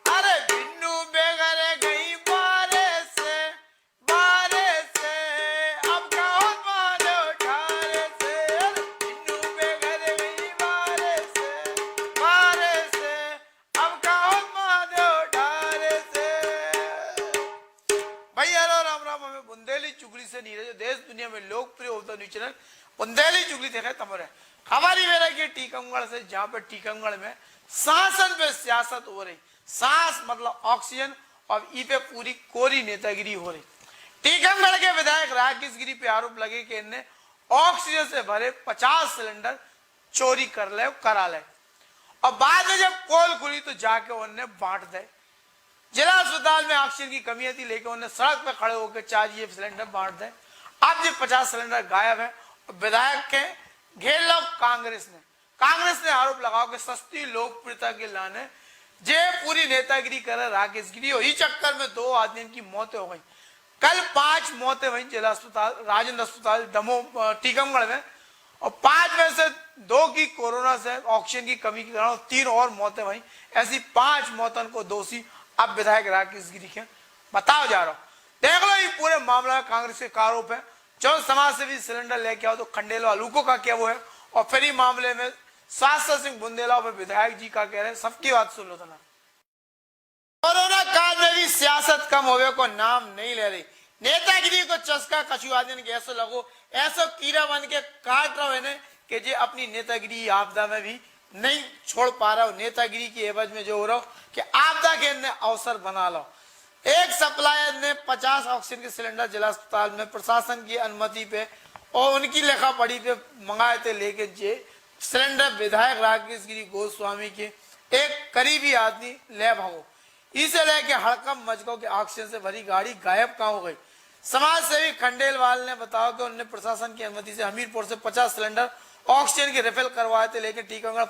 अरे बिन्नू बेघर गई बारे से अब कहो मानो ठारे से। बिन्नू बेघर गई बारे से अब कहो मानो ठारे से। भैया राम राम, हमें बुंदेली चुगली से नहीं रहे जो देश दुनिया में लोकप्रिय होता न्यूज चैनल बुंदेली चुगली देखे तमरे हमारी मेरा की टीकमगढ़ से, जहां पर टीकमगढ़ में शासन पे सियासत हो रही। सांस मतलब ऑक्सीजन और ई पे पूरी कोरी नेतागिरी हो रही। टीकमगढ़ के विधायक राकेश गिरी पे आरोप लगे कि इनने ऑक्सीजन से भरे 50 सिलेंडर चोरी करा ले और बाद में जब पोल खुली तो जाके उन्होंने बांट दे। जिला अस्पताल में ऑक्सीजन की कमी थी, लेकिन उन्होंने सड़क पे खड़े होकर चाहिए सिलेंडर बांट दे। अब ये 50 सिलेंडर गायब है। विधायक के घेर लो कांग्रेस ने आरोप लगाओ कि सस्ती लोकप्रियता के लाने जे पूरी नेतागिरी करे राकेश गिरी। और इस चक्कर में 2 आदमियों की मौतें हो गई। कल 5 मौतें हुई जिला अस्पताल राजेंद्र अस्पताल दमोह टीकमगढ़ में, और 5 में से 2 की कोरोना से ऑक्सीजन की कमी के कारण 3 और मौतें हुई। ऐसी 5 मौतों को दोषी अब विधायक राकेश गिरी के बताओ जा रहा हूं। देख लो ये पूरे मामला कांग्रेस के आरोप है। जो समाज से भी सिलेंडर लेके आओ तो खंडेलवाल लूको का क्या वो है, और फिर ही मामले में शास्त्र सिंह बुंदेला और विधायक जी का कह रहे हैं। सबकी बात सुन लो तो ना। कोरोना काल में भी सियासत कम होवे को नाम नहीं ले रही। नेतागिरी को चस्का कछु आदमी के ऐसा लगो ऐसा कीड़ा बन के काट रहा है कि जे अपनी नेतागिरी आपदा में भी नहीं छोड़ पा रहा हो। नेतागिरी की एवज में जो हो रहा हो कि आपदा के अवसर बना लो। एक सप्लायर ने 50 ऑक्सीजन के सिलेंडर जिला अस्पताल में प्रशासन की अनुमति पे और उनकी लेखा पढ़ी पे मंगाए थे, लेकिन जे सिलेंडर विधायक राकेश गिरी गोस्वामी के एक करीबी आदमी ले भागो। इसे लेके हड़कम मच गो कि ऑक्सीजन से भरी गाड़ी गायब कहाँ हो गई। समाज सेवी खंडेलवाल ने बताया कि उन्होंने प्रशासन की अनुमति से हमीरपुर से 50 सिलेंडर ऑक्सीजन की रिफिल करवाए थे, लेकिन टीकमगढ़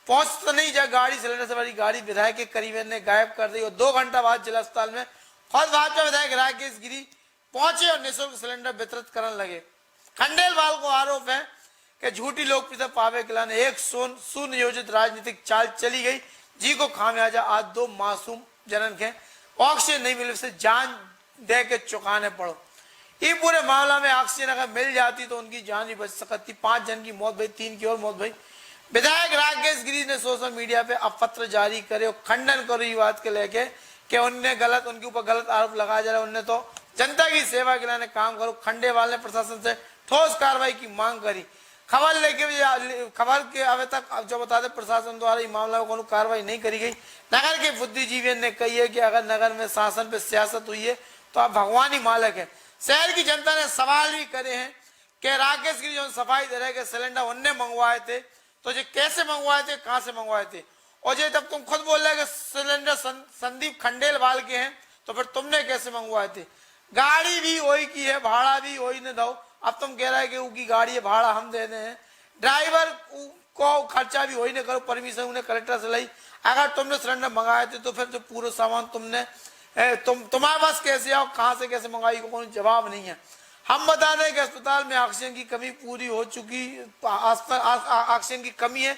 पहुंच तो नहीं जा गाड़ी। सिलेंडर से भरी गाड़ी विधायक के करीब ने गायब कर दी और 2 घंटा बाद जिला अस्पताल में खुद भाजपा विधायक राकेश गिरी पहुंचे और निःशुल्क सिलेंडर वितरित करने लगे। खंडेलवाल को आरोप है कि झूठी लोकप्रियता पावे के लाने एक सुनियोजित राजनीतिक चाल चली गई, जी को खामियाजा आज 2 मासूम जनन के ऑक्सीजन नहीं मिले से जान दे के चुकाने पड़ो। ये पूरे मामला में ऑक्सीजन अगर मिल जाती तो उनकी जान ही बच सकती। 5 जन की मौत भई, 3 की और मौत भई। विधायक राकेश गिरी ने सोशल मीडिया पे अब पत्र जारी करे और खंडन करो ये बात के लेके कि उनके ऊपर गलत आरोप लगाया जा रहा है। उनने तो जनता की सेवा के लिए काम करो। खंडेवाल ने प्रशासन से ठोस कार्रवाई की मांग करी। खबर के अभी तक जो बता दे प्रशासन द्वारा इस मामला में कोई कार्रवाई नहीं करी गई। नगर के बुद्धिजीवी ने कही है कि अगर नगर में शासन पे सियासत हुई है तो आप भगवान ही मालिक है। शहर की जनता ने सवाल भी करे हैं कि राकेश गिरी जो सफाई दे रहे के सिलेंडर उनने मंगवाए थे तो ये कैसे मंगवाए थे, कहां से मंगवाए थे। और ये जब तुम खुद बोल रहे कि सिलेंडर संदीप खंडेलवाल के हैं तो फिर तुमने कैसे मंगवाए थे। गाड़ी भी वही की है, भाड़ा भी वही ने दो। अब तुम कह रहे हैं कि उनकी गाड़ी है, भाड़ा हम दे रहे हैं, ड्राइवर को खर्चा भी वही ने करो, परमिशन उन्हें कलेक्टर से लाई। अगर तुमने सिलेंडर मंगाए थे तो फिर जो पूरा सामान तुमने तुम्हारे पास कैसे आओ, कहां से कैसे मंगाई को कोई जवाब नहीं है। हम बता दें कि अस्पताल में ऑक्सीजन की कमी पूरी हो चुकी, ऑक्सीजन की कमी है,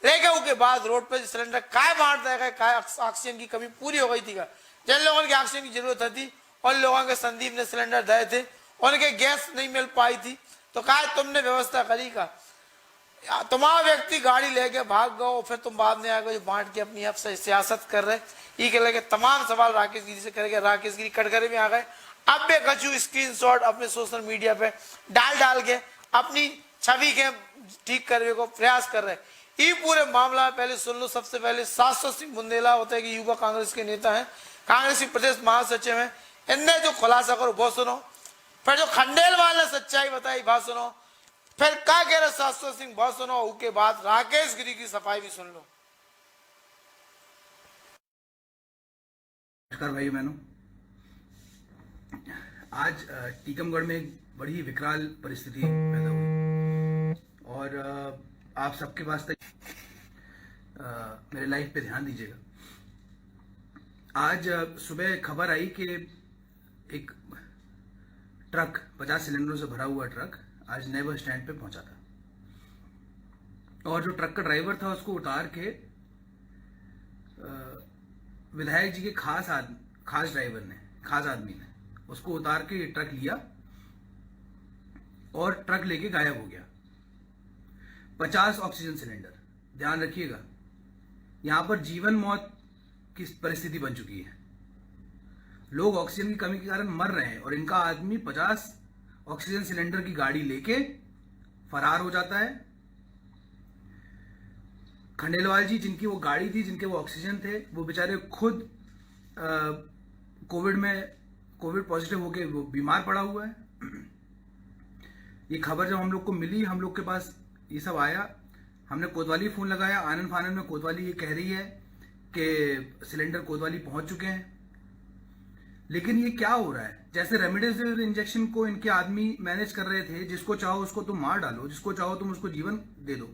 लेकिन उसके बाद रोड पे सिलेंडर काय बांट देगा, काय ऑक्सीजन की कमी पूरी हो गई थी। जिन लोगों की ऑक्सीजन की जरूरत थी उन लोगों के संदीप ने सिलेंडर दिए थे, उनके गैस नहीं मिल पाई थी तो काय तुमने व्यवस्था करी का। तुम्हारा व्यक्ति गाड़ी लेके भाग गए, फिर तुम बाद में आ गए बांट के अपनी आप सियासत कर रहे। ये कह लगे तमाम सवाल राकेश गिरी से करेंगे। राकेश गिरी कटघरे में आ गए। अब भी कछु स्क्रीनशॉट अपने सोशल मीडिया पे डाल के अपनी छवि के ठीक करने को प्रयास कर रहे। ये पूरे मामला पहले सुन लो। सबसे पहले शास्त्र सिंह बुंदेला होते हैं कि युवा कांग्रेस के नेता हैं, कांग्रेस के प्रदेश महासचिव हैं, इनने जो खुलासा करो बहुत सुनो। फिर जो खंडेलवाल ने सच्चाई बताई बात सुनो। फिर क्या कह रहे शास्त्र सिंह बहुत सुनो। उसके बाद राकेश गिरी की सफाई भी सुन लो। नमस्कार भाई बहनों, आज टीकमगढ़ में एक बड़ी विकराल परिस्थिति पैदा हुई और आप सबके वास्ते मेरे लाइफ पे ध्यान दीजिएगा। आज सुबह खबर आई कि एक ट्रक 50 सिलेंडरों से भरा हुआ ट्रक आज नए बस स्टैंड पे पहुंचा था और जो ट्रक का ड्राइवर था उसको उतार के विधायक जी के खास ड्राइवर ने, खास आदमी ने उसको उतार के ट्रक लिया और ट्रक लेके गायब हो गया। 50 ऑक्सीजन सिलेंडर, ध्यान रखिएगा, यहां पर जीवन मौत की परिस्थिति बन चुकी है। लोग ऑक्सीजन की कमी के कारण मर रहे हैं और इनका आदमी 50 ऑक्सीजन सिलेंडर की गाड़ी लेके फरार हो जाता है। खंडेलवाल जी, जिनकी वो गाड़ी थी, जिनके वो ऑक्सीजन थे, वो बेचारे खुद कोविड पॉजिटिव होके वो बीमार पड़ा हुआ है। ये खबर जब हम लोग को मिली, हम लोग के पास ये सब आया, हमने कोतवाली फोन लगाया। आनंद फानंद में कोतवाली ये कह रही है कि सिलेंडर कोतवाली पहुंच चुके हैं। लेकिन ये क्या हो रहा है? जैसे रेमडेसिविर इंजेक्शन को इनके आदमी मैनेज कर रहे थे, जिसको चाहो उसको तुम मार डालो, जिसको चाहो तुम उसको जीवन दे दो,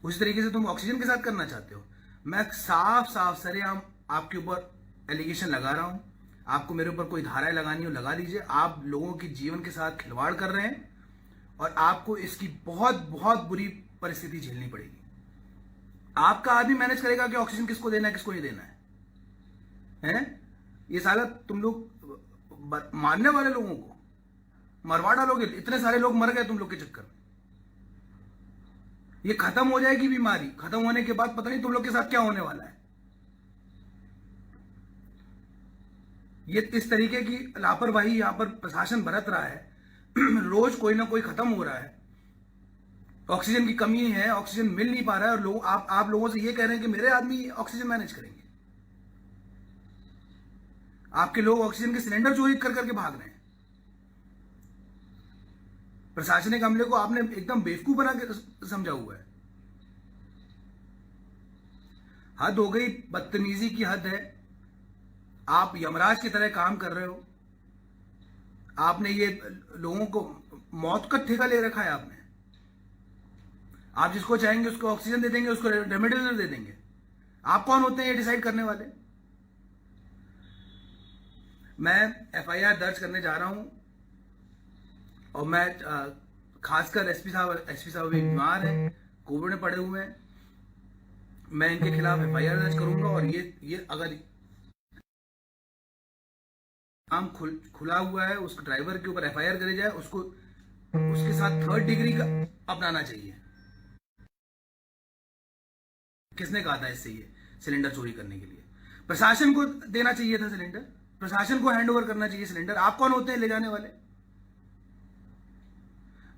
उसी तरीके से तुम ऑक्सीजन के साथ करना चाहते हो। मैं साफ सरेआम आपके ऊपर एलिगेशन लगा रहा हूं। आपको मेरे ऊपर कोई धाराएं लगानी हो लगा लीजिए। आप लोगों के जीवन के साथ खिलवाड़ कर रहे हैं और आपको इसकी बहुत बहुत बुरी परिस्थिति झेलनी पड़ेगी। आपका आदमी मैनेज करेगा कि ऑक्सीजन किसको देना है, किसको नहीं देना है? ये साला तुम लोग मारने वाले लोगों को मरवा डालोगे। इतने सारे लोग मर गए तुम लोग के चक्कर में। ये खत्म हो जाएगी बीमारी, खत्म होने के बाद पता नहीं तुम लोग के साथ क्या होने वाला है। ये इस तरीके की लापरवाही यहां पर प्रशासन बरत रहा है। रोज कोई ना कोई खत्म हो रहा है, ऑक्सीजन की कमी है, ऑक्सीजन मिल नहीं पा रहा है, और आप लोगों से ये कह रहे हैं कि मेरे आदमी ऑक्सीजन मैनेज करेंगे। आपके लोग ऑक्सीजन के सिलेंडर चोरी कर करके भाग रहे हैं। प्रशासनिक अमले को आपने एकदम बेवकूफ बना के समझा हुआ है। हद हो गई, बदतमीजी की हद है। आप यमराज की तरह काम कर रहे हो। आपने ये लोगों को मौत का ठेका ले रखा है। आप जिसको चाहेंगे उसको ऑक्सीजन दे देंगे, उसको रेमडेसिविर दे देंगे। आप कौन होते हैं ये डिसाइड करने वाले? मैं एफआईआर दर्ज करने जा रहा हूं और मैं खासकर एसपी साहब अभी बीमार हैं, कोविड में पड़े हुए हैं। मैं इनके खिलाफ एफआईआर दर्ज करूंगा और ये अगर काम खुला हुआ है, उस ड्राइवर के ऊपर एफआईआर करी जाए, उसको उसके साथ 3rd डिग्री का अपनाना चाहिए। किसने कहा था इससे ये सिलेंडर चोरी करने के लिए? प्रशासन को देना चाहिए था सिलेंडर, प्रशासन को हैंडओवर करना चाहिए सिलेंडर। आप कौन होते हैं ले जाने वाले?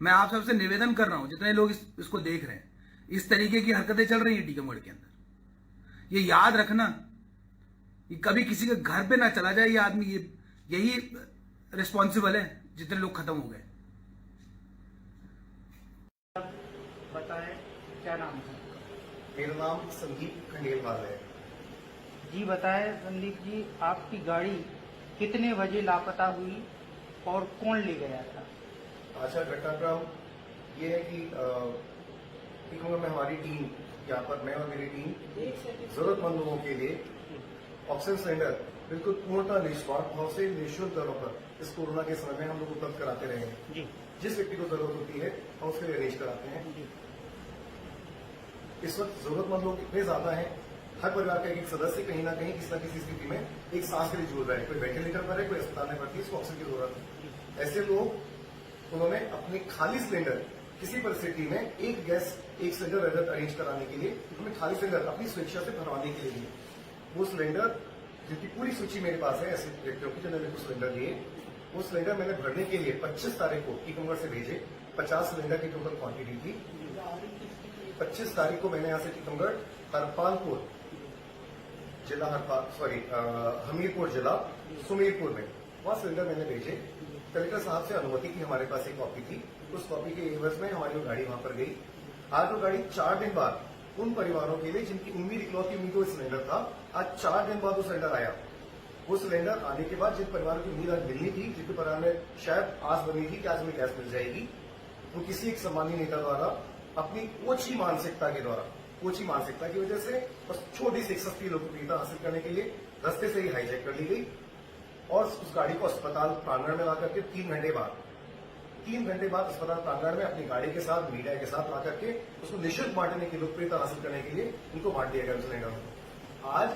मैं आप सबसे निवेदन कर रहा हूं, जितने लोग इसको देख रहे हैं, इस तरीके की हरकतें चल रही हैं टीकमगढ़ के अंदर, ये याद रखना, ये कभी किसी के घर पे ना चला जाए ये आदमी। यही रिस्पॉन्सिबल है जितने लोग खत्म हो गए। बताएं, क्या नाम है? मेरा नाम संदीप खंडेलवाल है। जी बताएं संदीप जी, आपकी गाड़ी कितने बजे लापता हुई और कौन ले गया था? अच्छा, घटनाक्रम ये है कि टीकमगढ़ में हमारी टीम, यहाँ पर मैं और मेरी टीम जरूरतमंद लोगों के लिए ऑक्सीजन सिलेंडर बिल्कुल पूर्णतः निस्वार्थ भाव से निःशुल्क दरों पर इस कोरोना के समय में हम लोग उपलब्ध कराते रहे हैं। जी। जिस व्यक्ति को जरूरत होती है हम उसके लिए अरेंज कराते हैं। जी। इस वक्त जरूरतमंद लोग इतने ज्यादा हैं, हर परिवार का एक सदस्य कहीं ना कहीं किसी न किसी स्थिति में एक सांस के लिए जूझ रहा है। कोई वेंटिलेटर पर है, कोई अस्पताल में भर्ती है, इसको ऑक्सीजन की जरूरत है। ऐसे लोग, उन्होंने अपने खाली सिलेंडर किसी परिस्थिति में एक सिलेंडर अरेंज कराने के लिए हमें खाली सिलेंडर अपनी स्वेच्छा से भरवाने के लिए वो सिलेंडर, जिनकी पूरी सूची मेरे पास है ऐसे व्यक्तियों की जिन्होंने कुछ सिलेंडर लिए, वो सिलेंडर मैंने भरने के लिए 25 तारीख को टीकमगढ़ से भेजे। 50 सिलेंडर की टोटल क्वांटिटी थी। 25 तारीख को मैंने यहाँ से टीकमगढ़ हरपालपुर जिला हमीरपुर जिला सुमेरपुर में वहां सिलेंडर मैंने भेजे। कलेक्टर साहब से अनुमति की हमारे पास एक कॉपी थी। उस कॉपी के एवज में हमारी वो गाड़ी वहां पर गई। आज वो गाड़ी 4 दिन बाद उन परिवारों के लिए जिनकी उम्मीद, इकलौती उम्मीद वो सिलेंडर था, आज 4 दिन बाद वो सिलेंडर आया। वो सिलेंडर आने के बाद जिन परिवारों की उम्मीद आज मिलनी थी, जिनके परिवार में शायद आस बनी थी कि आज हमें गैस मिल जाएगी, वो किसी एक सम्मानीय नेता द्वारा अपनी ओछी मानसिकता की वजह से बस छोटी सी एक सस्ती लोकप्रियता हासिल करने के लिए रास्ते से ही हाईजैक कर ली गई और उस गाड़ी को अस्पताल प्रांगण में ला करके 3 घंटे बाद 3 घंटे बाद अस्पताल प्रांगण में अपनी गाड़ी के साथ मीडिया के साथ ला करके उसको निःशुल्क बांटने की लोकप्रियता हासिल करने के लिए उनको बांट दिया गया सिलेंडर को। आज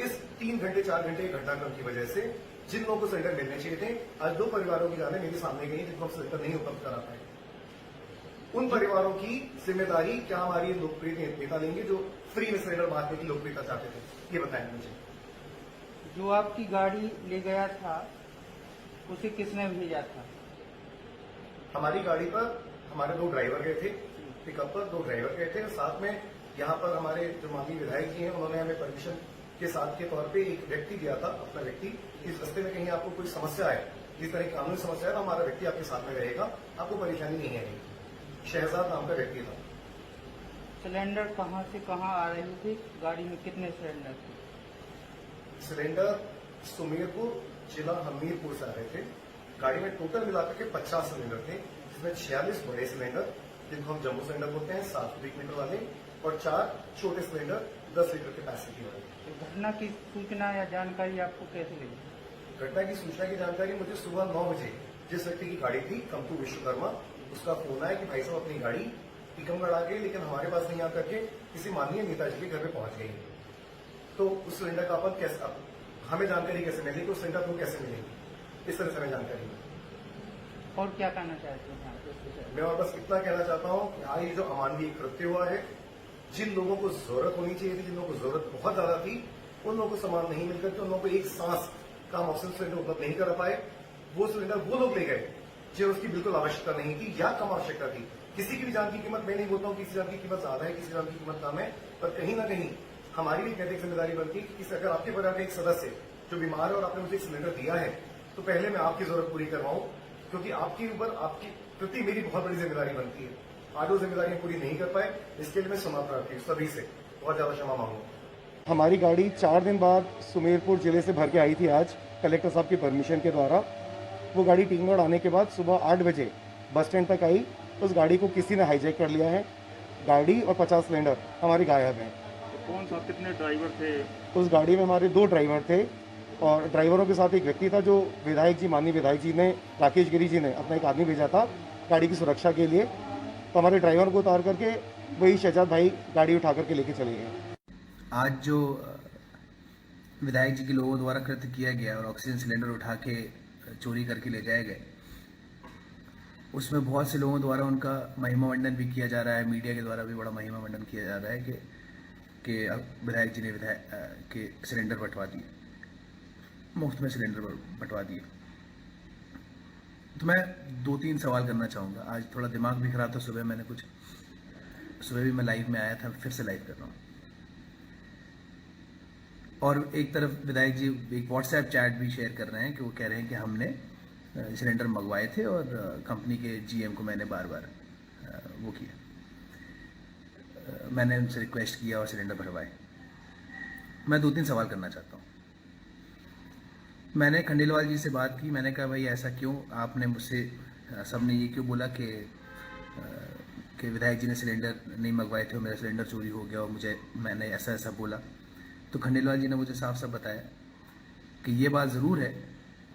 इस 3 घंटे 4 घंटे के घटनाक्रम की वजह से जिन लोगों को सिलेंडर मिलने चाहिए थे, आज 2 परिवारों की जाने मेरे सामने गई जिनको सिलेंडर नहीं उपलब्ध करा पाए। उन परिवारों की जिम्मेदारी क्या हमारी लोकप्रिय नेता लेंगे जो फ्री में सिलेंडर बांटने की लोकप्रियता चाहते थे, ये बताएंगे मुझे। जो आपकी गाड़ी ले गया था उसे किसने भेजा था? हमारी गाड़ी पर हमारे 2 ड्राइवर गए थे, पिकअप पर 2 ड्राइवर गए थे, साथ में यहाँ पर हमारे जो माननीय विधायक जी हैं उन्होंने हमें परमिशन के साथ के तौर पे एक व्यक्ति दिया था, अपना व्यक्ति। इस रास्ते में कहीं आपको कोई समस्या है, जिस तरह की कानूनी समस्या है, तो हमारा व्यक्ति आपके साथ में रहेगा, आपको परेशानी नहीं आएगी। शहजाद नाम का व्यक्ति था। सिलेंडर कहाँ से कहाँ आ रहे थे? गाड़ी में कितने सिलेंडर थे? सिलेंडर सुमेरपुर जिला हमीरपुर से आ रहे थे। गाड़ी में टोटल मिलाकर के 50 सिलेंडर थे, जिसमें 46 बड़े सिलेंडर जिनको हम जम्बो सिलेंडर बोलते हैं 7 क्यूबिक मीटर वाले, और 4 छोटे सिलेंडर 10 लीटर कैपेसिटी वाले। तो घटना की सूचना या जानकारी आपको कैसे लगी? घटना की सूचना की जानकारी मुझे सुबह 9 बजे जिस व्यक्ति की गाड़ी थी कंपू विश्वकर्मा, उसका फोन आया कि भाई साहब अपनी गाड़ी टीकमगढ़ आ गई, लेकिन हमारे पास नहीं आकर के किसी माननीय नेताजी के घर पे पहुंच गई। तो उस सिलेंडर का अपन कैसे, हमें जानकारी कैसे मिलेगी, तो सिलेंडर को कैसे मिलेगी, इस तरह से हमें जानकारी मिली। और क्या कहना चाहते हैं आप इसके बारे में? मैं और बस इतना कहना चाहता हूं कि आज ये जो अमानवीय कृत्य हुआ है, जिन लोगों को जरूरत होनी चाहिए थी, जिन लोगों को जरूरत बहुत ज्यादा थी, उन लोगों को सामान नहीं मिलकर के उन लोगों को एक सांस का ऑक्सीजन सिलेंडर उपलब्ध नहीं कर पाए। वो सिलेंडर वो लोग ले गए जो उसकी बिल्कुल आवश्यकता नहीं थी या कम आवश्यकता थी। किसी की भी जान की कीमत, मैं नहीं बोलता हूं किसी जान की कीमत ज्यादा है, किसी जान की कीमत कम है, पर कहीं ना कहीं हमारी भी नैतिक जिम्मेदारी बनती है कि अगर आपके परिवार का एक सदस्य जो बीमार है और आपने मुझे एक सिलेंडर दिया है, तो पहले मैं आपकी जरूरत पूरी करवाऊं, क्योंकि आपके ऊपर आपकी प्रति मेरी बहुत बड़ी जिम्मेदारी बनती है। आज वो जिम्मेदारियां पूरी नहीं कर पाए, इसके लिए मैं क्षमा प्रार्थी हूं, सभी से बहुत ज्यादा क्षमा मांगूंगा। हमारी गाड़ी 4 दिन बाद सुमेरपुर जिले से भर के आई थी आज कलेक्टर साहब की परमिशन के द्वारा। वो गाड़ी टीकमगढ़ आने के बाद सुबह 8 बजे बस स्टैंड तक आई। उस गाड़ी को किसी ने हाईजैक कर लिया है। गाड़ी और 50 सिलेंडर हमारी गायब हैं। कौन सा, कितने ड्राइवर थे? उस गाड़ी में हमारे 2 ड्राइवर थे और ड्राइवरों के साथ एक व्यक्ति था जो विधायक जी, माननीय विधायक जी ने, राकेश गिरी जी ने अपना एक आदमी भेजा था गाड़ी की सुरक्षा के लिए। तो हमारे ड्राइवर को उतार करके वही शहजाद भाई गाड़ी उठा करके लेके चले गए। आज जो विधायक जी के लोगों द्वारा कृत्य किया गया और ऑक्सीजन सिलेंडर उठा के चोरी करके ले जाए गए, उसमें बहुत से लोगों द्वारा उनका महिमा मंडन भी किया जा रहा है। मीडिया के द्वारा भी बड़ा महिमा मंडन किया जा रहा है कि विधायक जी ने के सिलेंडर बंटवा दिए, मुफ्त में सिलेंडर बंटवा दिए। तो मैं 2-3 सवाल करना चाहूँगा। आज थोड़ा दिमाग भी खराब था, सुबह भी मैं लाइव में आया था, फिर से लाइव कर रहा हूँ। और एक तरफ विधायक जी एक व्हाट्सएप चैट भी शेयर कर रहे हैं कि वो कह रहे हैं कि हमने सिलेंडर मंगवाए थे और कंपनी के जीएम को मैंने बार बार वो किया, मैंने उनसे रिक्वेस्ट किया और सिलेंडर भरवाए। मैं 2-3 सवाल करना चाहता हूँ। मैंने खंडेलवाल जी से बात की, मैंने कहा भाई ऐसा क्यों, आपने मुझसे, सबने ये क्यों बोला कि विधायक जी ने सिलेंडर नहीं मंगवाए थे और मेरा सिलेंडर चोरी हो गया और मैंने ऐसा बोला। तो खंडेलवाल जी ने मुझे साफ साफ बताया कि ये बात ज़रूर है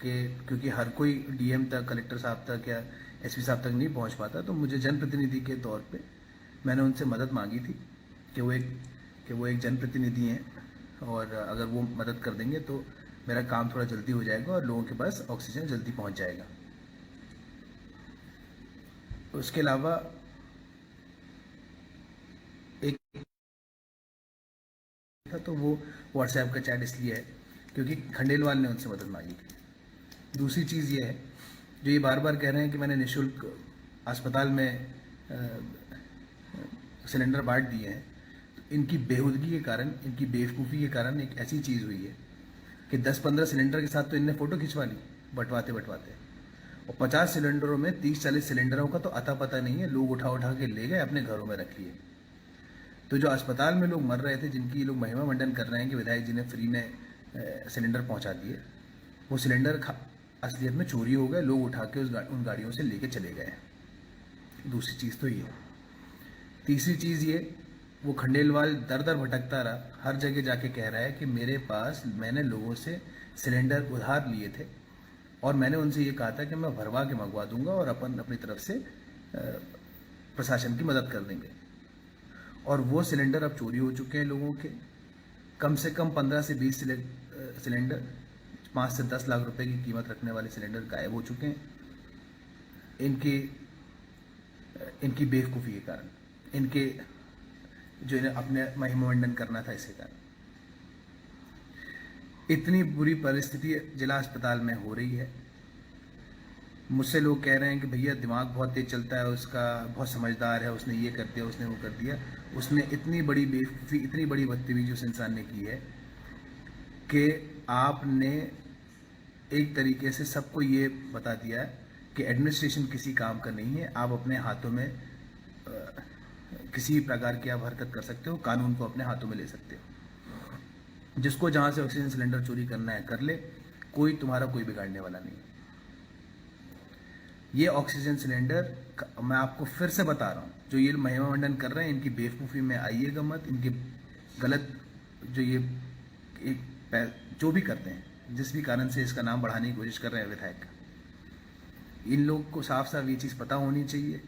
कि क्योंकि हर कोई डीएम तक, कलेक्टर साहब तक या एसपी साहब तक नहीं पहुंच पाता, तो मुझे जनप्रतिनिधि के तौर पे मैंने उनसे मदद मांगी थी कि वो एक जनप्रतिनिधि हैं और अगर वो मदद कर देंगे तो मेरा काम थोड़ा जल्दी हो जाएगा और लोगों के पास ऑक्सीजन जल्दी पहुंच जाएगा। उसके अलावा एक था, तो वो व्हाट्सएप का चैट इसलिए है क्योंकि खंडेलवाल ने उनसे मदद मांगी थी। दूसरी चीज़ ये है, जो ये बार बार कह रहे हैं कि मैंने निःशुल्क अस्पताल में सिलेंडर बांट दिए हैं, तो इनकी बेहुदगी के कारण, इनकी बेवकूफ़ी के कारण एक ऐसी चीज़ हुई है कि 10-15 सिलेंडर के साथ तो इनने फ़ोटो खिंचवा ली बंटवाते और 50 सिलेंडरों में 30-40 सिलेंडरों का तो अता पता नहीं है, लोग उठा के ले गए, अपने घरों में रख लिए। तो जो अस्पताल में लोग मर रहे थे, जिनकी लोग महिमा मंडन कर रहे हैं कि विधायक जी ने फ्री में सिलेंडर पहुंचा दिए, वो सिलेंडर असलियत में चोरी हो गए, लोग उठा के उन गाड़ियों से लेके चले गए। दूसरी चीज़ तो ये। तीसरी चीज़ ये, वो खंडेलवाल दर दर भटकता रहा, हर जगह जाके कह रहा है कि मेरे पास, मैंने लोगों से सिलेंडर उधार लिए थे और मैंने उनसे ये कहा था कि मैं भरवा के मंगवा दूंगा और अपनी तरफ से प्रशासन की मदद कर देंगे। और वो सिलेंडर अब चोरी हो चुके हैं लोगों के। कम से कम 15 से 20 सिलेंडर 5 से 10 लाख रुपए की कीमत रखने वाले सिलेंडर गायब हो चुके हैं इनकी बेवकूफ़ी के कारण, इनके जो इन्हें अपने महिमामंडन करना था इसके कारण। इतनी बुरी परिस्थिति जिला अस्पताल में हो रही है। मुझसे लोग कह रहे हैं कि भैया दिमाग बहुत तेज चलता है उसका, बहुत समझदार है, उसने ये कर दिया, उसने वो कर दिया। उसने इतनी बड़ी बेवकूफ़ी, इतनी बड़ी बदतमीजी उस इंसान ने की है कि आपने एक तरीके से सबको ये बता दिया है कि एडमिनिस्ट्रेशन किसी काम का नहीं है। आप अपने हाथों में किसी प्रकार की आप हरकत कर सकते हो, कानून को अपने हाथों में ले सकते हो। जिसको जहाँ से ऑक्सीजन सिलेंडर चोरी करना है कर ले, कोई तुम्हारा कोई बिगाड़ने वाला नहीं। ये ऑक्सीजन सिलेंडर मैं आपको फिर से बता रहा हूँ, जो ये महिमामंडन कर रहे हैं इनकी बेवकूफ़ी में आइएगा मत। इनके गलत जो ये जो भी करते हैं, जिस भी कारण से इसका नाम बढ़ाने की कोशिश कर रहे हैं विधायक का, इन लोग को साफ साफ ये चीज़ पता होनी चाहिए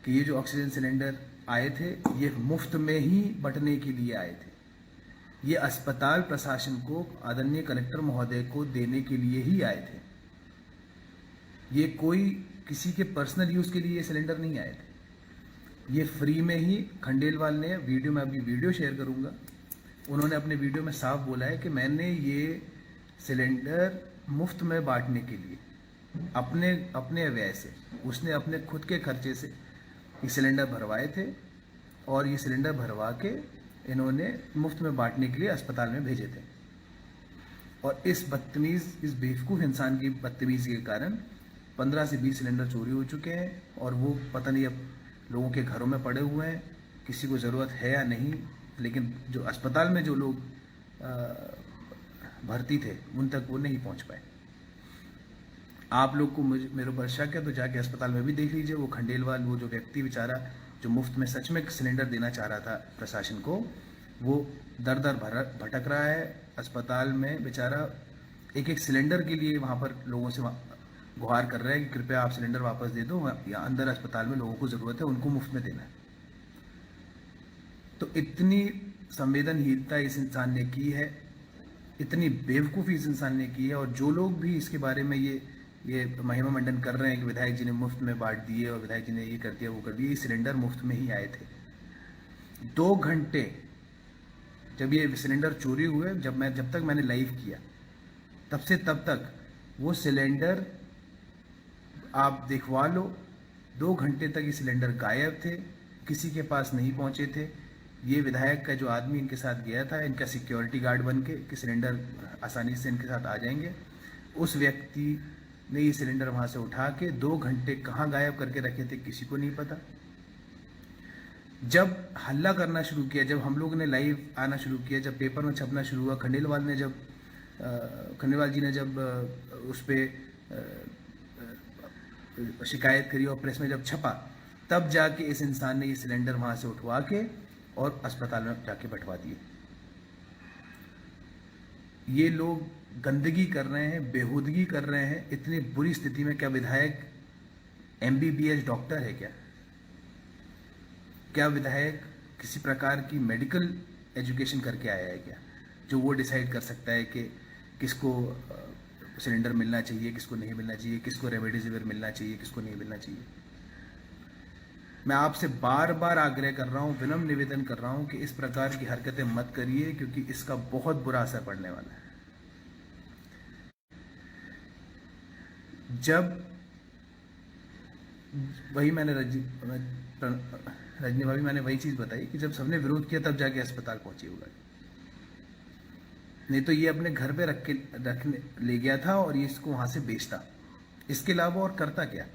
कि ये जो ऑक्सीजन सिलेंडर आए थे ये मुफ्त में ही बंटने के लिए आए थे। ये अस्पताल प्रशासन को, आदरणीय कलेक्टर महोदय को देने के लिए ही आए थे। ये कोई किसी के पर्सनल यूज़ के लिए ये सिलेंडर नहीं आए थे। ये फ्री में ही खंडेलवाल ने वीडियो में, अभी वीडियो शेयर करूंगा, उन्होंने अपने वीडियो में साफ बोला है कि मैंने ये सिलेंडर मुफ्त में बांटने के लिए अपने व्यय से, उसने अपने खुद के खर्चे से ये सिलेंडर भरवाए थे और ये सिलेंडर भरवा के इन्होंने मुफ्त में बांटने के लिए अस्पताल में भेजे थे। और इस बेवकूफ़ इंसान की बदतमीजी के कारण 15 से 20 सिलेंडर चोरी हो चुके हैं और वो पता नहीं अब लोगों के घरों में पड़े हुए हैं, किसी को ज़रूरत है या नहीं। लेकिन जो अस्पताल में जो लोग भर्ती थे उन तक वो नहीं पहुंच पाए। आप लोग को मेरे ऊपर शक है तो जाके अस्पताल में भी देख लीजिए। वो खंडेलवाल, वो जो व्यक्ति बेचारा जो मुफ्त में सच में सिलेंडर देना चाह रहा था प्रशासन को, वो दर दर भटक रहा है अस्पताल में। बेचारा एक एक सिलेंडर के लिए वहाँ पर लोगों से गुहार कर रहा है कि कृपया आप सिलेंडर वापस दे दो, या अंदर अस्पताल में लोगों को ज़रूरत है, उनको मुफ्त में देना है। तो इतनी संवेदनहीनता इस इंसान ने की है, इतनी बेवकूफ़ी इस इंसान ने की है। और जो लोग भी इसके बारे में ये महिमा मंडन कर रहे हैं कि विधायक जी ने मुफ्त में बांट दिए और विधायक जी ने ये कर दिया वो कर दिया, ये सिलेंडर मुफ्त में ही आए थे। 2 घंटे जब ये सिलेंडर चोरी हुए, जब तक मैंने लाइव किया तब से तब तक वो सिलेंडर आप दिखवा लो, 2 घंटे तक ये सिलेंडर गायब थे, किसी के पास नहीं पहुंचे थे। ये विधायक का जो आदमी इनके साथ गया था, इनका सिक्योरिटी गार्ड बन के कि सिलेंडर आसानी से इनके साथ आ जाएंगे, उस व्यक्ति ने ये सिलेंडर वहां से उठा के 2 घंटे कहाँ गायब करके रखे थे किसी को नहीं पता। जब हल्ला करना शुरू किया, जब हम लोग ने लाइव आना शुरू किया, जब पेपर में छपना शुरू हुआ, खंडेलवाल जी ने जब उस पर शिकायत करी और प्रेस में जब छपा, तब जाके इस इंसान ने ये सिलेंडर वहां से उठवा के और अस्पताल में जाके बैठवा दिए। ये लोग गंदगी कर रहे हैं, बेहूदगी कर रहे हैं इतनी बुरी स्थिति में। क्या विधायक MBBS डॉक्टर है क्या विधायक किसी प्रकार की मेडिकल एजुकेशन करके आया है क्या, जो वो डिसाइड कर सकता है कि किसको सिलेंडर मिलना चाहिए, किसको नहीं मिलना चाहिए, किसको रेमडेसिविर मिलना चाहिए, किसको नहीं मिलना चाहिए। मैं आपसे बार बार आग्रह कर रहा हूं, विनम्र निवेदन कर रहा हूं कि इस प्रकार की हरकतें मत करिए, क्योंकि इसका बहुत बुरा असर पड़ने वाला है। जब वही मैंने रजनी भाभी, मैंने वही चीज बताई कि जब सबने विरोध किया तब जाके अस्पताल पहुंची होगा, नहीं तो ये अपने घर पे रखने ले गया था और ये इसको वहां से बेचता। इसके अलावा और करता क्या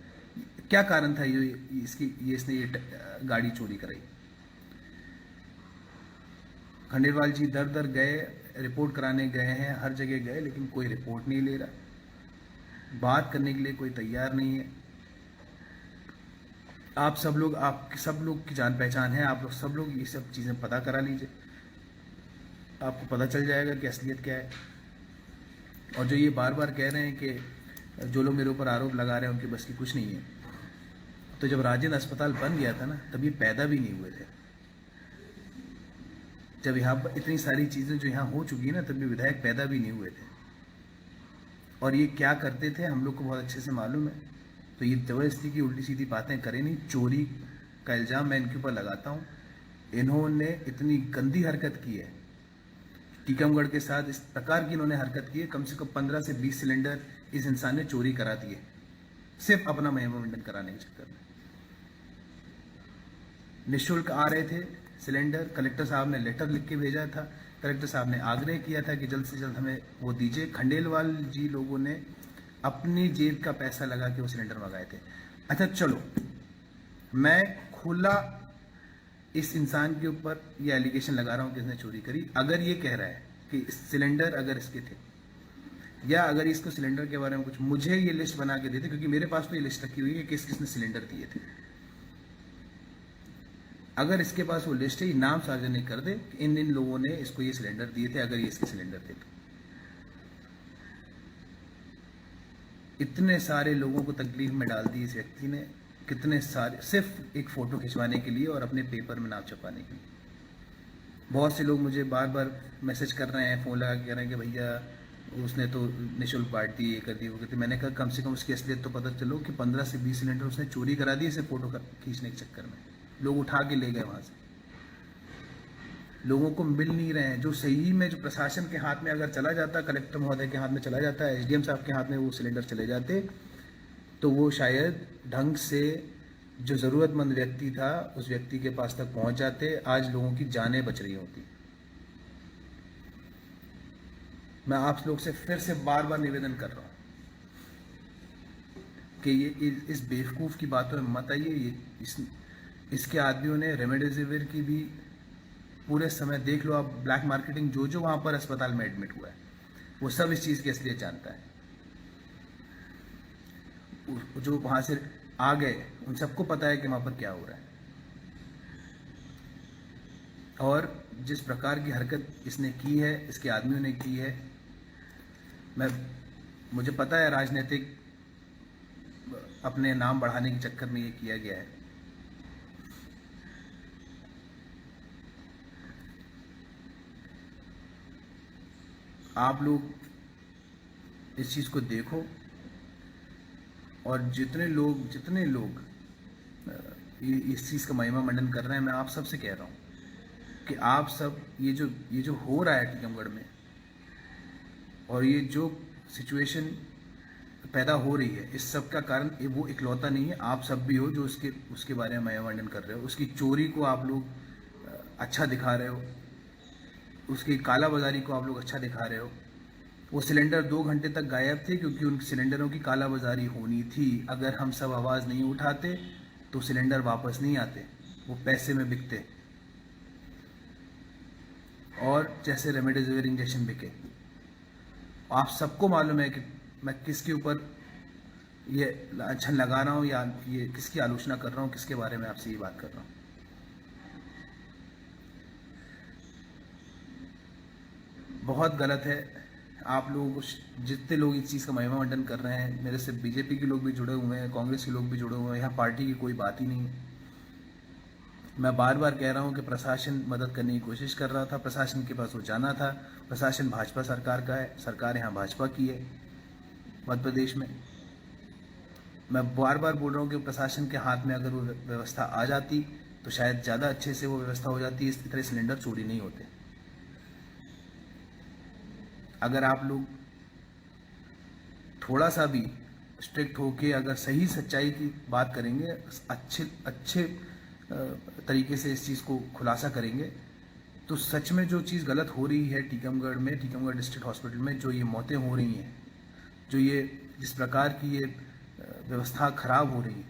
कारण था इसने ये गाड़ी चोरी कराई। खंडेलवाल जी दर दर गए, रिपोर्ट कराने गए हैं, हर जगह गए, लेकिन कोई रिपोर्ट नहीं ले रहा, बात करने के लिए कोई तैयार नहीं है। आप सब लोग की जान पहचान है, आप लोग सब लोग ये सब चीज़ें पता करा लीजिए, आपको पता चल जाएगा कि असलियत क्या है। और जो ये बार बार कह रहे हैं कि जो लोग मेरे ऊपर आरोप लगा रहे हैं उनकी बस की कुछ नहीं है। तो जब राजेंद्र अस्पताल बन गया था ना, तब ये पैदा भी नहीं हुए थे। जब यहाँ पर इतनी सारी चीज़ें जो यहाँ हो चुकी है ना, तब भी विधायक पैदा भी नहीं हुए थे। और ये क्या करते थे हम लोग को बहुत अच्छे से मालूम है। तो ये जबरदस्ती की उल्टी सीधी बातें करें नहीं। चोरी का इल्ज़ाम मैं इनके ऊपर लगाता हूँ। इन्होंने इतनी गंदी हरकत की है टीकमगढ़ के साथ, इस प्रकार की इन्होंने हरकत की है। कम से कम 15 से 20 सिलेंडर इस इंसान ने चोरी करा दिए, सिर्फ अपना महिमा मंडन कराने के चक्कर में। निःशुल्क आ रहे थे सिलेंडर। कलेक्टर साहब ने लेटर लिख के भेजा था। कलेक्टर साहब ने आग्रह किया था कि जल्द से जल्द हमें वो दीजिए। खंडेलवाल जी लोगों ने अपनी जेब का पैसा लगा के वो सिलेंडर मंगाए थे। अच्छा चलो, मैं खुला इस इंसान के ऊपर ये एलिगेशन लगा रहा हूँ कि इसने चोरी करी। अगर ये कह रहा है कि सिलेंडर अगर इसके थे, या अगर इसको सिलेंडर के बारे में कुछ, मुझे ये लिस्ट बना के देते, क्योंकि मेरे पास तो ये लिस्ट रखी हुई है कि किस किसने सिलेंडर दिए थे। अगर इसके पास वो लिस्ट है, नाम सार्वजनिक कर दे कि इन इन लोगों ने इसको ये सिलेंडर दिए थे, अगर ये इसके सिलेंडर थे तो। इतने सारे लोगों को तकलीफ में डाल दी इस व्यक्ति ने, कितने सारे, सिर्फ एक फोटो खिंचवाने के लिए और अपने पेपर में नाम छपाने के लिए। बहुत से लोग मुझे बार बार मैसेज कर रहे हैं, फ़ोन लगा के कह रहे हैं कि भैया उसने तो निःशुल्क बांट दी, ये कर दी, वो कर दी। मैंने कहा कम से कम उसकी असलियत तो पता चलो कि 15 से 20 सिलेंडर उसने चोरी करा दी इसे फोटो खींचने के चक्कर में। लोग उठा के ले गए वहाँ से, लोगों को मिल नहीं रहे हैं। जो सही में जो प्रशासन के हाथ में अगर चला जाता, कलेक्टर महोदय के हाथ में चला जाता, एसडीएम साहब के हाथ में वो सिलेंडर चले जाते, तो वो शायद ढंग से जो ज़रूरतमंद व्यक्ति था उस व्यक्ति के पास तक पहुंच जाते। आज लोगों की जानें बच रही होती। मैं आप लोग से फिर से बार बार निवेदन कर रहा हूं कि ये इस बेवकूफ़ की बातों में मत आइए। ये इसके आदमियों ने रेमडेसिविर की भी पूरे समय, देख लो आप, ब्लैक मार्केटिंग जो वहां पर अस्पताल में एडमिट हुआ है, वो सब इस चीज़ की असलियत जानता है। जो वहां से आ गए उन सबको पता है कि वहां पर क्या हो रहा है। और जिस प्रकार की हरकत इसने की है, इसके आदमियों ने की है, मुझे पता है राजनीतिक अपने नाम बढ़ाने के चक्कर में ये किया गया है। आप लोग इस चीज़ को देखो, और जितने लोग इस चीज़ का महिमा मंडन कर रहे हैं, मैं आप सबसे कह रहा हूँ कि आप सब ये जो हो रहा है टीकमगढ़ में, और ये जो सिचुएशन पैदा हो रही है, इस सब का कारण वो इकलौता नहीं है, आप सब भी हो जो उसके बारे में महिमा मंडन कर रहे हो। उसकी चोरी को आप लोग अच्छा दिखा रहे हो, उसकी कालाबाजारी को आप लोग अच्छा दिखा रहे हो। वो सिलेंडर 2 घंटे तक गायब थे क्योंकि उन सिलेंडरों की कालाबाजारी होनी थी। अगर हम सब आवाज़ नहीं उठाते तो सिलेंडर वापस नहीं आते, वो पैसे में बिकते। और जैसे रेमडेसिविर इंजेक्शन बिके, आप सबको मालूम है कि मैं किसके ऊपर ये लांछन लगा रहा हूँ या ये किसकी आलोचना कर रहा हूँ, किसके बारे में आपसे ये बात कर रहा हूँ। बहुत गलत है। आप लोग, जितने लोग इस चीज़ का महिमा मंडन कर रहे हैं, मेरे से बीजेपी के लोग भी जुड़े हुए हैं, कांग्रेस के लोग भी जुड़े हुए हैं, यहाँ पार्टी की कोई बात ही नहीं है। मैं बार बार कह रहा हूँ कि प्रशासन मदद करने की कोशिश कर रहा था, प्रशासन के पास वो जाना था। प्रशासन भाजपा सरकार का है, सरकार यहाँ भाजपा की है मध्य प्रदेश में। मैं बार बार बोल रहा हूँ कि प्रशासन के हाथ में अगर वो व्यवस्था आ जाती तो शायद ज़्यादा अच्छे से वो व्यवस्था हो जाती, इस तरह सिलेंडर चोरी नहीं होते। अगर आप लोग थोड़ा सा भी स्ट्रिक्ट होके अगर सही सच्चाई की बात करेंगे, अच्छे तरीके से इस चीज़ को खुलासा करेंगे, तो सच में जो चीज़ गलत हो रही है टीकमगढ़ में, टीकमगढ़ डिस्ट्रिक्ट हॉस्पिटल में जो ये मौतें हो रही हैं, जो ये जिस प्रकार की ये व्यवस्था खराब हो रही है,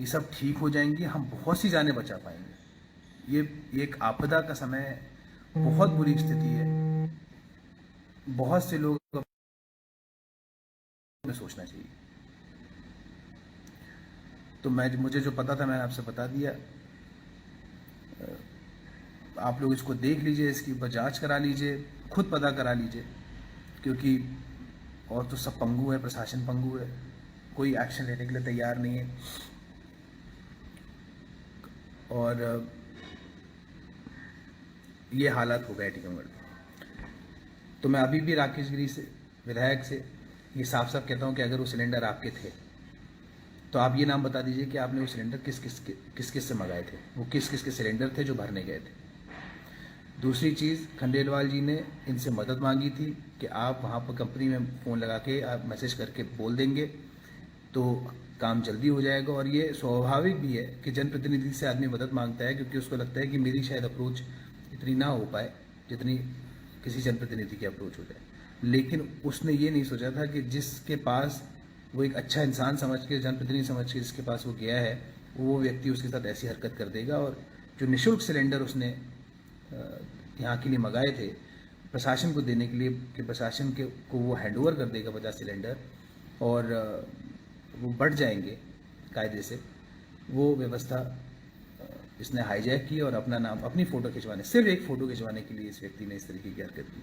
ये सब ठीक हो जाएंगी। हम बहुत सी जानें बचा पाएंगे। ये एक आपदा का समय है, बहुत बुरी स्थिति है। बहुत से लोग में सोचना चाहिए। तो मुझे जो पता था मैंने आपसे बता दिया। आप लोग इसको देख लीजिए, इसकी ऊपर जांच करा लीजिए, खुद पता करा लीजिए, क्योंकि और तो सब पंगु है, प्रशासन पंगु है, कोई एक्शन लेने के लिए तैयार नहीं है। और ये हालात हो गए टीकमगढ़ में। तो मैं अभी भी राकेश गिरी से, विधायक से ये साफ साफ कहता हूँ कि अगर वो सिलेंडर आपके थे तो आप ये नाम बता दीजिए कि आपने वो सिलेंडर किस किस से मंगाए थे, वो किस के सिलेंडर थे जो भरने गए थे। दूसरी चीज़, खंडेलवाल जी ने इनसे मदद मांगी थी कि आप वहाँ पर कंपनी में फ़ोन लगा के आप मैसेज करके बोल देंगे तो काम जल्दी हो जाएगा। और ये स्वाभाविक भी है कि जनप्रतिनिधि से आदमी मदद मांगता है, क्योंकि उसको लगता है कि मेरी शायद अप्रोच इतनी ना हो पाए जितनी किसी जनप्रतिनिधि की अप्रोच हो जाए। लेकिन उसने ये नहीं सोचा था कि जिसके पास वो एक अच्छा इंसान समझ के, जनप्रतिनिधि समझ के जिसके पास वो गया है, वो व्यक्ति उसके साथ ऐसी हरकत कर देगा। और जो निःशुल्क सिलेंडर उसने यहाँ के लिए मंगाए थे प्रशासन को देने के लिए कि प्रशासन को वो हैंडओवर कर देगा 50 सिलेंडर और वो बढ़ जाएंगे कायदे से, वो व्यवस्था इसने हाईजैक की और अपना नाम, अपनी फ़ोटो खिंचवाने, सिर्फ एक फ़ोटो खिंचवाने के लिए इस व्यक्ति ने इस तरीके की हरकत की।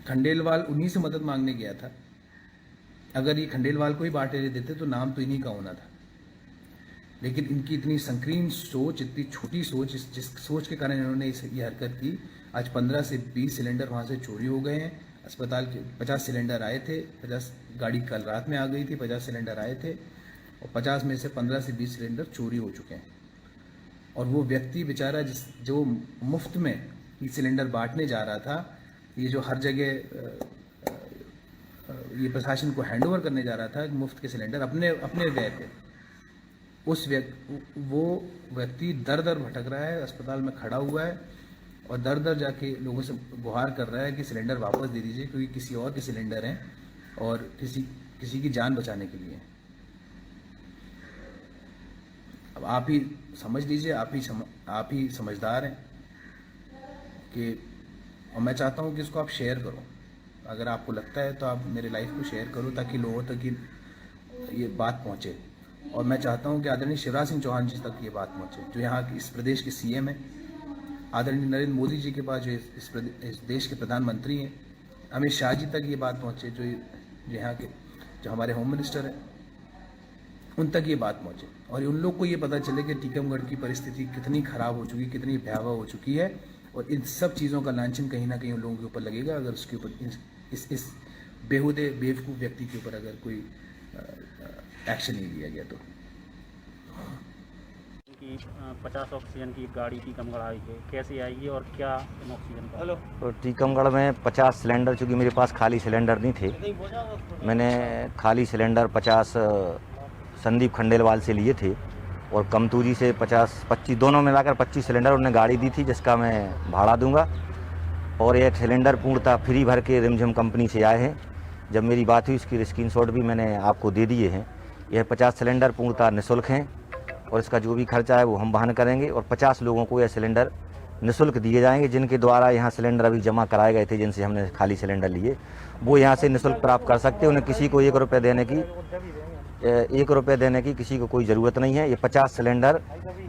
खंडेलवाल उन्हीं से मदद मांगने गया था। अगर ये खंडेलवाल को ही बांटे देते तो नाम तो इन्हीं का होना था। लेकिन इनकी इतनी संकीर्ण सोच, इतनी छोटी सोच, जिस सोच के कारण इन्होंने ये हरकत की। आज 15 से 20 सिलेंडर वहाँ से चोरी हो गए हैं। अस्पताल के 50 सिलेंडर आए थे, 50 गाड़ी कल रात में आ गई थी, 50 सिलेंडर आए थे और 50 में से 15 से 20 सिलेंडर चोरी हो चुके हैं। और वो व्यक्ति बेचारा जो मुफ्त में ये सिलेंडर बांटने जा रहा था, ये जो हर जगह ये प्रशासन को हैंडओवर करने जा रहा था मुफ्त के सिलेंडर अपने गए थे, वो व्यक्ति दर दर भटक रहा है, अस्पताल में खड़ा हुआ है और दर दर जाके लोगों से गुहार कर रहा है कि सिलेंडर वापस दे दीजिए, क्योंकि किसी और के सिलेंडर हैं और किसी की जान बचाने के लिए। अब आप ही समझ लीजिए, आप ही समझदार हैं कि, और मैं चाहता हूं कि इसको आप शेयर करो। अगर आपको लगता है तो आप मेरे लाइफ को शेयर करो ताकि लोगों तक ये बात पहुंचे। और मैं चाहता हूं कि आदरणीय शिवराज सिंह चौहान जी तक ये बात पहुंचे, जो यहाँ की इस प्रदेश के सीएम हैं, आदरणीय नरेंद्र मोदी जी के पास जो इस देश के प्रधानमंत्री हैं, अमित शाह जी तक ये बात पहुंचे, जो यहाँ के जो हमारे होम मिनिस्टर हैं, उन तक ये बात पहुंचे और उन लोग को ये पता चले कि टीकमगढ़ की परिस्थिति कितनी खराब हो चुकी, कितनी भयावह हो चुकी है। और इन सब चीज़ों का लांछन कहीं ना कहीं उन लोगों के ऊपर लगेगा अगर उसके ऊपर इस बेहुदे बेवकूफ़ व्यक्ति के ऊपर अगर कोई एक्शन नहीं लिया गया तो। कि 50 ऑक्सीजन की गाड़ी टीकमगढ़ आई है, कैसे आएगी और क्या ऑक्सीजन का? हेलो। तो टीकमगढ़ में 50 सिलेंडर, चूँकि मेरे पास खाली सिलेंडर नहीं थे, मैंने खाली सिलेंडर 50 संदीप खंडेलवाल से लिए थे और कमतूरी से 50-25 दोनों मिलाकर 25 सिलेंडर उन्होंने गाड़ी दी थी, जिसका मैं भाड़ा दूंगा। और ये सिलेंडर पूर्णतः फ्री भर के रिमझिम कंपनी से आए हैं। जब मेरी बात हुई, इसकी स्क्रीनशॉट भी मैंने आपको दे दिए हैं। यह 50 सिलेंडर पूर्णतः निःशुल्क हैं और इसका जो भी खर्चा है वो हम वहन करेंगे और 50 लोगों को यह सिलेंडर निःशुल्क दिए जाएंगे, जिनके द्वारा यहाँ सिलेंडर अभी जमा कराए गए थे, जिनसे हमने खाली सिलेंडर लिए, वो यहाँ से निःशुल्क प्राप्त कर सकते हैं। उन्हें किसी को 1 रुपये देने की किसी को कोई ज़रूरत नहीं है। ये 50 सिलेंडर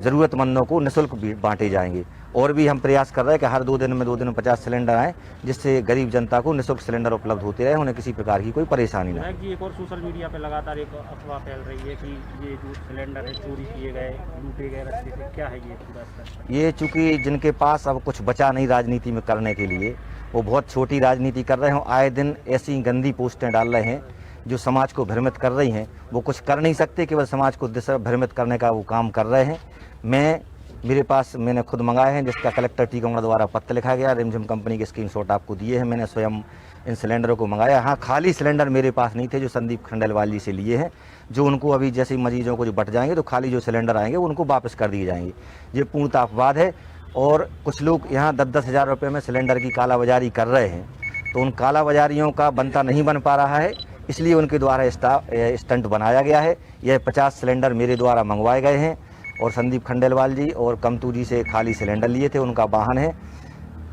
ज़रूरतमंदों को निःशुल्क बांटे जाएंगे। और भी हम प्रयास कर रहे हैं कि हर 2 दिन में 50 सिलेंडर आएँ, जिससे गरीब जनता को निःशुल्क सिलेंडर उपलब्ध होते रहे, उन्हें किसी प्रकार की कोई परेशानी ना। एक और सोशल मीडिया पे लगातार एक अफवाह फैल रही है कि ये जो सिलेंडर है चोरी किए गए, लूटे गए रास्ते से, क्या है ये पूरा? ये चूँकि जिनके पास अब कुछ बचा नहीं राजनीति में करने के लिए, वो बहुत छोटी राजनीति कर रहे हैं। आए दिन ऐसी गंदी पोस्टें डाल रहे हैं जो समाज को भ्रमित कर रही हैं। वो कुछ कर नहीं सकते, केवल समाज को भ्रमित करने का वो काम कर रहे हैं। मेरे पास मैंने खुद मंगाए हैं, जिसका कलेक्टर टीकमगढ़ द्वारा पत्र लिखा गया, रिमझिम कंपनी के स्क्रीनशॉट आपको दिए हैं। मैंने स्वयं इन सिलेंडरों को मंगाया। हाँ, खाली सिलेंडर मेरे पास नहीं थे जो संदीप खंडेलवाल जी से लिए हैं, जो उनको अभी जैसे मरीजों को जो बट जाएंगे तो खाली जो सिलेंडर आएंगे उनको वापस कर दिए जाएंगे। ये पूर्णतः अपवाद है। और कुछ लोग यहाँ 10-10 हज़ार रुपये में सिलेंडर की कालाबाजारी कर रहे हैं, तो उन कालाबाजारियों का बनता नहीं बन पा रहा है, इसलिए उनके द्वारा स्टंट बनाया गया है। यह 50 सिलेंडर मेरे द्वारा मंगवाए गए हैं और संदीप खंडेलवाल जी और कमतूरी से खाली सिलेंडर लिए थे। उनका वाहन है,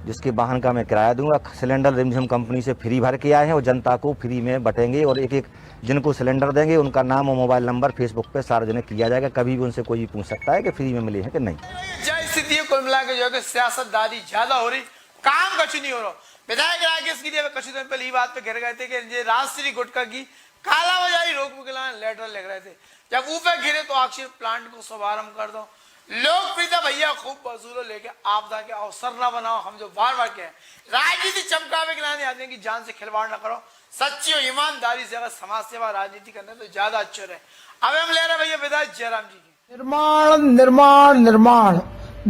जिसके वाहन का मैं किराया दूंगा। सिलेंडर रिमझिम कंपनी से फ्री भर के आए हैं और जनता को फ्री में बटेंगे और एक जिनको सिलेंडर देंगे उनका नाम और मोबाइल नंबर फेसबुक पे सार्वजनिक किया जाएगा। कभी भी उनसे कोई भी पूछ सकता है कि फ्री में मिले हैं कि नहीं। जय स्थिति कुल मिला के जो है सियासतदारी ज्यादा हो रही, काम कुछ नहीं हो रहा। विधायक राकेश गिरी कुछ दिन पहले ये बात पे गिर गए थे कि ये राजश्री गुटखा की काला बाजारी रोकने के लिए लेटर लिख रहे थे। जब ऊपर गिरे तो ऑक्सीजन प्लांट को शुभारंभ कर दो। लोकप्रियता भैया खूब वसूलो लेके आपदा के अवसर ना बनाओ। हम जो बार बार कहे राजनीति चमकावे के लिए आते हैं कि जान से खिलवाड़ ना करो। सच्ची और ईमानदारी से अगर समाज सेवा राजनीति करने तो ज्यादा अच्छे रहे। अब हम ले रहे भैया विधायक जयराम जी की। निर्माण निर्माण निर्माण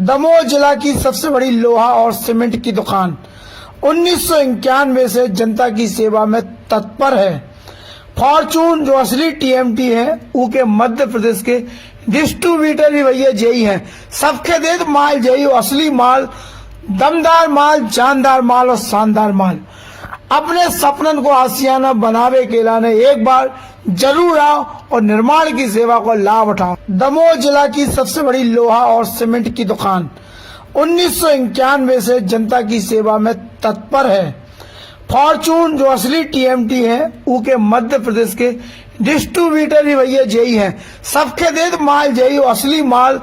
दमोह जिला की सबसे बड़ी लोहा और सीमेंट की दुकान 1991 से जनता की सेवा में तत्पर है। फॉर्चून जो असली टीएमटी है वो के मध्य प्रदेश के डिस्ट्रीब्यूटर भी भैया यही है। सबके दे माल यही असली माल, दमदार माल, जानदार माल और शानदार माल। अपने सपनन को आसियाना बनावे के लाने एक बार जरूर आओ और निर्माण की सेवा को लाभ उठाओ। दमोह जिला की सबसे बड़ी लोहा और सीमेंट की दुकान 1991 से जनता की सेवा में तत्पर है। फॉर्चून जो असली टीएमटी है वो के मध्य प्रदेश के डिस्ट्रीब्यूटर भी भैया यही है। सबके दे माल यही असली माल,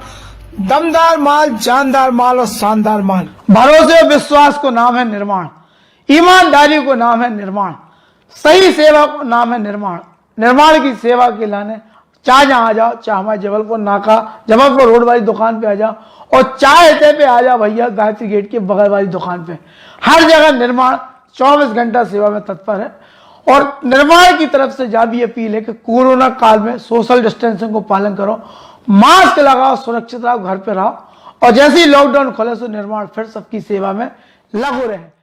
दमदार माल, जानदार माल और शानदार माल। भरोसे विश्वास को नाम है निर्माण, ईमानदारी को नाम है निर्माण, सही सेवा को नाम है निर्माण। निर्माण की सेवा के लाने चाहे जहां आ जाओ, चाहे हमारे जबलपुर नाका, जबलपुर रोड वाली दुकान पे आ जाओ और चाहे पे आ जाओ भैया गायत्री गेट के बगल वाली दुकान पे। हर जगह निर्माण 24 घंटा सेवा में तत्पर है। और निर्माण की तरफ से जा भी अपील है कि कोरोना काल में सोशल डिस्टेंसिंग को पालन करो, मास्क लगाओ, सुरक्षित रहो, घर पे रहो और जैसे ही लॉकडाउन खोले तो निर्माण फिर सबकी सेवा में लगे रहे।